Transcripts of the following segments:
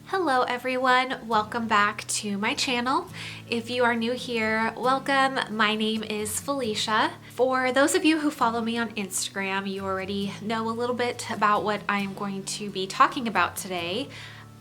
Hello everyone, welcome back to my channel. If you are new here, welcome. My name is Phylicia. For those of you who follow me on Instagram, you already know a little bit about what I am going to be talking about today.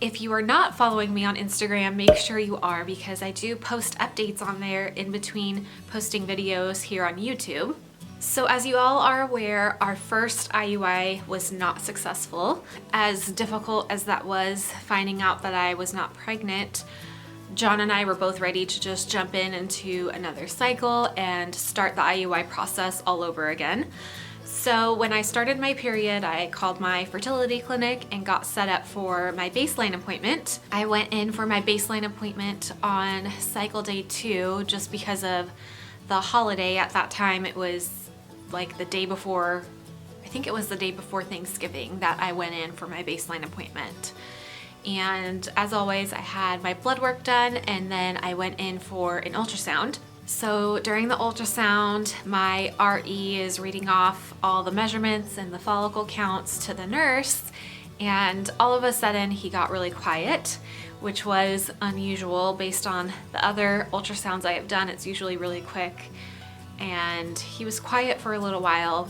If you are not following me on Instagram, make sure you are, because I do post updates on there in between posting videos here on YouTube. So as you all are aware, our first IUI was not successful. As difficult as that was, finding out that I was not pregnant, John and I were both ready to just jump into another cycle and start the IUI process all over again. So when I started my period, I called my fertility clinic and got set up for my baseline appointment. I went in for my baseline appointment on cycle day 2 just because of the holiday. At that time, it was like the day before, I think it was the day before Thanksgiving that I went in for my baseline appointment. And as always, I had my blood work done and then I went in for an ultrasound. So during the ultrasound, my RE is reading off all the measurements and the follicle counts to the nurse, and all of a sudden he got really quiet, which was unusual based on the other ultrasounds I have done. It's usually really quick. And he was quiet for a little while,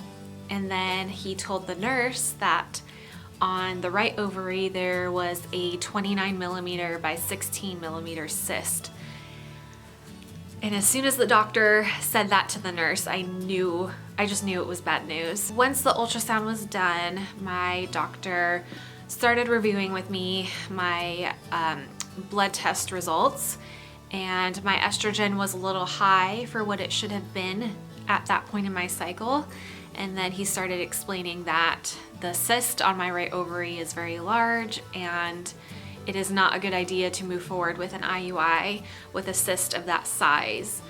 and then he told the nurse that on the right ovary there was a 29 millimeter by 16 millimeter cyst. And as soon as the doctor said that to the nurse, I just knew it was bad news. Once the ultrasound was done, my doctor started reviewing with me my blood test results, and my estrogen was a little high for what it should have been at that point in my cycle. And then he started explaining that the cyst on my right ovary is very large and it is not a good idea to move forward with an IUI with a cyst of that size.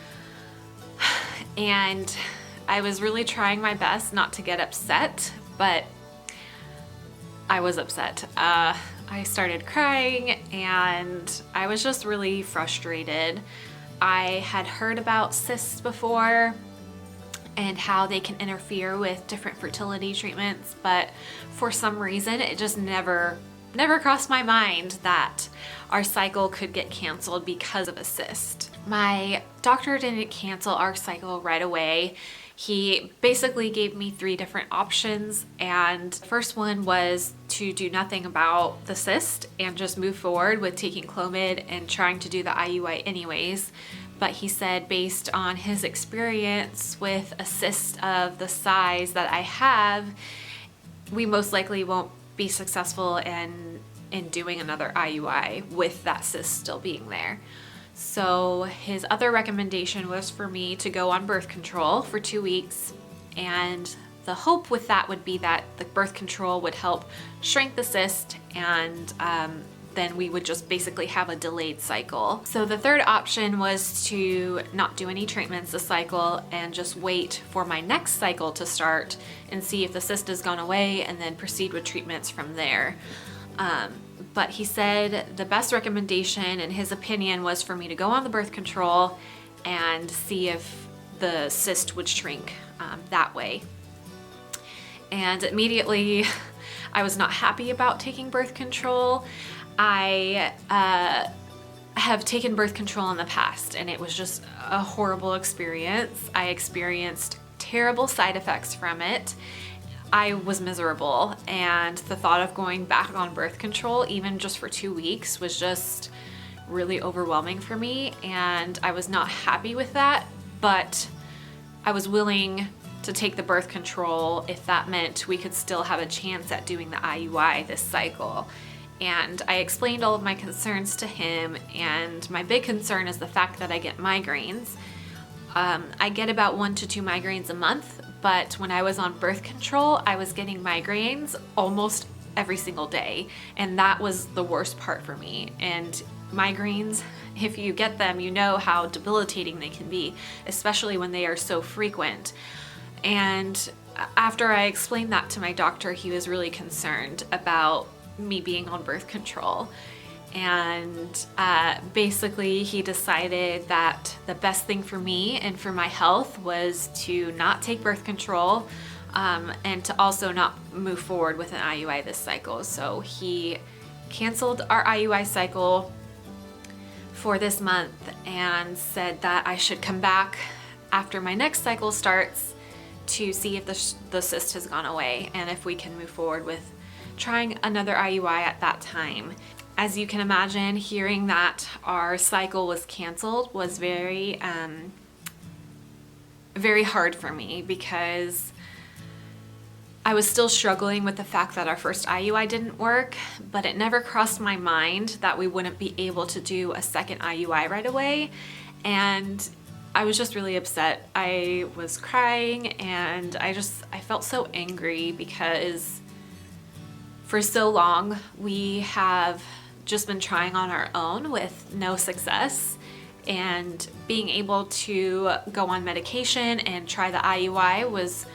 And I was really trying my best not to get upset, but I was upset. I started crying and I was just really frustrated. I had heard about cysts before and how they can interfere with different fertility treatments, but for some reason it just never crossed my mind that our cycle could get canceled because of a cyst. My doctor didn't cancel our cycle right away. He basically gave me 3 different options, and the first one was to do nothing about the cyst and just move forward with taking Clomid and trying to do the IUI anyways. But he said based on his experience with a cyst of the size that I have, we most likely won't be successful in doing another IUI with that cyst still being there. So his other recommendation was for me to go on birth control for 2 weeks, and the hope with that would be that the birth control would help shrink the cyst, and then we would just basically have a delayed cycle. So the third option was to not do any treatments this cycle and just wait for my next cycle to start and see if the cyst has gone away and then proceed with treatments from there. But he said the best recommendation in his opinion was for me to go on the birth control and see if the cyst would shrink that way. And immediately I was not happy about taking birth control. I have taken birth control in the past and it was just a horrible experience. I experienced terrible side effects from it. I was miserable, and the thought of going back on birth control, even just for 2 weeks, was just really overwhelming for me, and I was not happy with that, but I was willing to take the birth control if that meant we could still have a chance at doing the IUI this cycle. And I explained all of my concerns to him, and my big concern is the fact that I get migraines. I get about 1 to 2 migraines a month, but when I was on birth control, I was getting migraines almost every single day, and that was the worst part for me. And migraines, if you get them, you know how debilitating they can be, especially when they are so frequent. And after I explained that to my doctor, he was really concerned about me being on birth control. And basically he decided that the best thing for me and for my health was to not take birth control, and to also not move forward with an IUI this cycle. So he canceled our IUI cycle for this month and said that I should come back after my next cycle starts to see if the cyst has gone away and if we can move forward with trying another IUI at that time. As you can imagine, hearing that our cycle was canceled was very hard for me, because I was still struggling with the fact that our first IUI didn't work, but it never crossed my mind that we wouldn't be able to do a second IUI right away. And I was just really upset. I was crying and I felt so angry, because for so long we have just been trying on our own with no success, and being able to go on medication and try the IUI was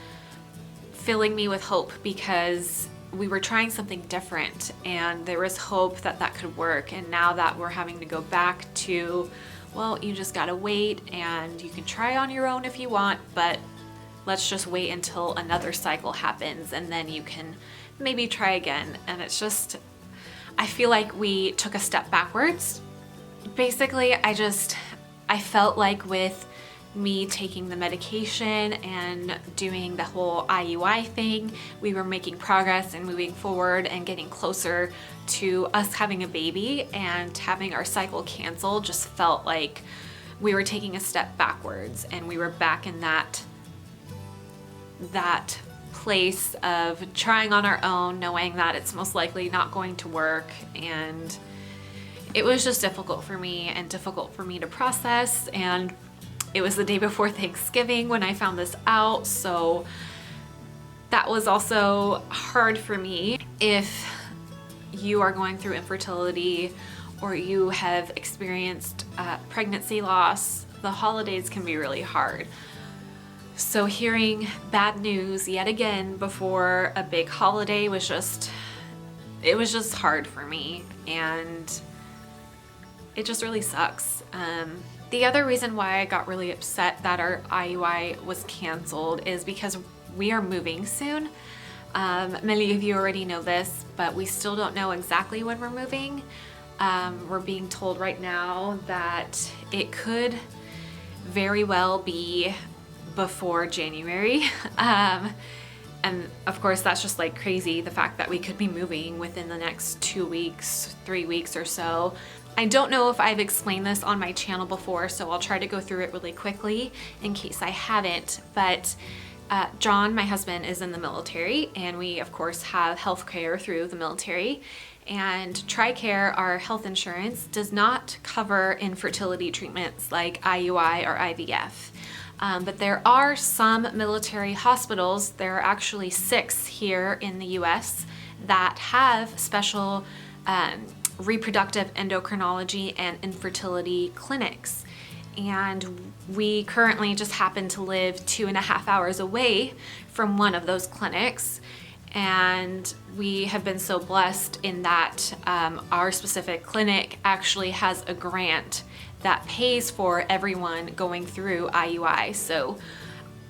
filling me with hope, because we were trying something different and there was hope that that could work. And now that we're having to go back to, well, you just gotta wait and you can try on your own if you want, but let's just wait until another cycle happens and then you can maybe try again. And it's just, I feel like we took a step backwards. Basically, I felt like with me taking the medication and doing the whole IUI thing, we were making progress and moving forward and getting closer to us having a baby, and having our cycle canceled just felt like we were taking a step backwards, and we were back in that place of trying on our own, knowing that it's most likely not going to work. And it was just difficult for me to process. And it was the day before Thanksgiving when I found this out, so that was also hard for me. If you are going through infertility or you have experienced pregnancy loss, the holidays can be really hard. So hearing bad news yet again before a big holiday was just hard for me, and it just really sucks. The other reason why I got really upset that our IUI was canceled is because we are moving soon. Many of you already know this, but we still don't know exactly when we're moving. We're being told right now that it could very well be before January. And of course, that's just like crazy, the fact that we could be moving within the next 2 weeks, 3 weeks or so. I don't know if I've explained this on my channel before, so I'll try to go through it really quickly in case I haven't. But John, my husband, is in the military, and we of course have health care through the military. And TRICARE, our health insurance, does not cover infertility treatments like IUI or IVF. But there are some military hospitals, there are actually 6 here in the US, that have special reproductive endocrinology and infertility clinics. And we currently just happen to live 2.5 hours away from one of those clinics. And we have been so blessed in that our specific clinic actually has a grant that pays for everyone going through IUI. So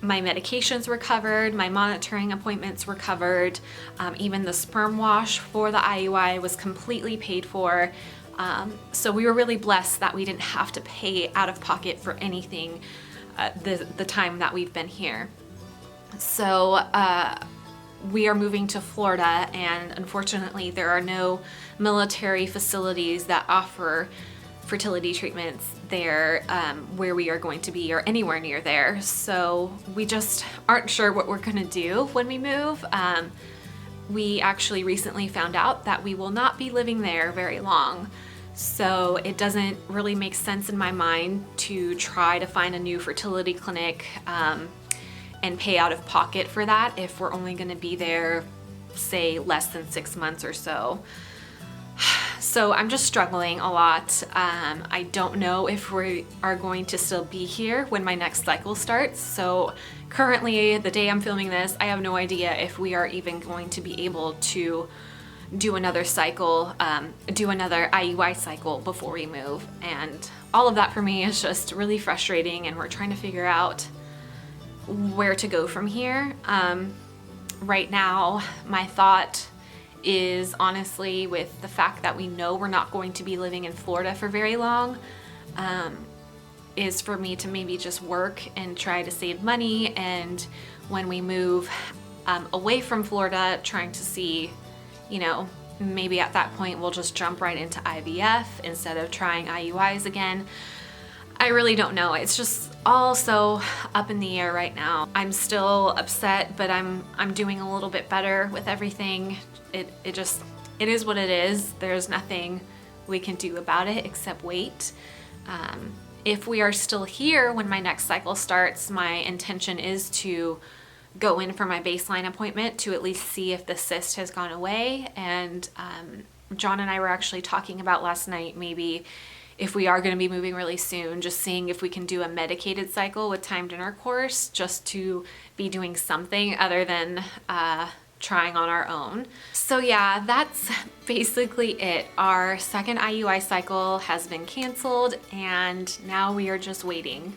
my medications were covered, my monitoring appointments were covered, even the sperm wash for the IUI was completely paid for. So we were really blessed that we didn't have to pay out of pocket for anything the time that we've been here. So we are moving to Florida, and unfortunately there are no military facilities that offer fertility treatments there where we are going to be, or anywhere near there. So we just aren't sure what we're gonna do when we move. We actually recently found out that we will not be living there very long. So it doesn't really make sense in my mind to try to find a new fertility clinic and pay out of pocket for that if we're only gonna be there, say, less than 6 months or so. So I'm just struggling a lot. I don't know if we are going to still be here when my next cycle starts. So currently, the day I'm filming this, I have no idea if we are even going to be able to do another cycle, do another IUI cycle before we move. And all of that for me is just really frustrating, and we're trying to figure out where to go from here. Right now, my thought is honestly with the fact that we know we're not going to be living in Florida for very long, is for me to maybe just work and try to save money, and when we move away from Florida, trying to see, you know, maybe at that point we'll just jump right into IVF instead of trying IUIs again. I really don't know. It's just all so up in the air right now. I'm still upset, but I'm doing a little bit better with everything. It is what it is. There's nothing we can do about it except wait. If we are still here when my next cycle starts, my intention is to go in for my baseline appointment to at least see if the cyst has gone away. And John and I were actually talking about last night, maybe if we are going to be moving really soon, just seeing if we can do a medicated cycle with timed intercourse, just to be doing something other than trying on our own. So yeah, that's basically it. Our second IUI cycle has been canceled, and now we are just waiting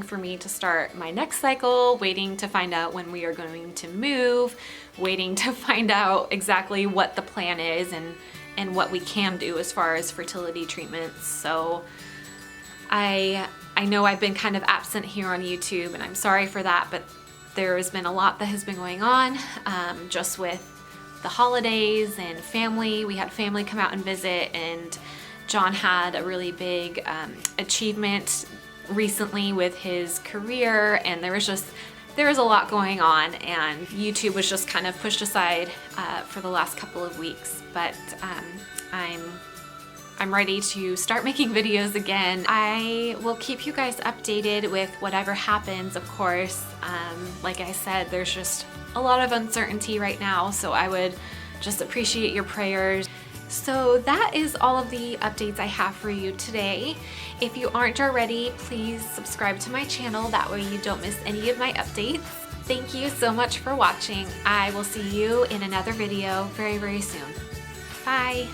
for me to start my next cycle, waiting to find out when we are going to move, waiting to find out exactly what the plan is and what we can do as far as fertility treatments. So I know I've been kind of absent here on YouTube, and I'm sorry for that, but there has been a lot that has been going on, just with the holidays and family. We had family come out and visit, and John had a really big achievement recently with his career, and there was a lot going on, and YouTube was just kind of pushed aside for the last couple of weeks. But I'm ready to start making videos again. I will keep you guys updated with whatever happens, of course. Like I said, there's just a lot of uncertainty right now, so I would just appreciate your prayers. So that is all of the updates I have for you today. If you aren't already, please subscribe to my channel. That way you don't miss any of my updates. Thank you so much for watching. I will see you in another video very, very soon. Bye.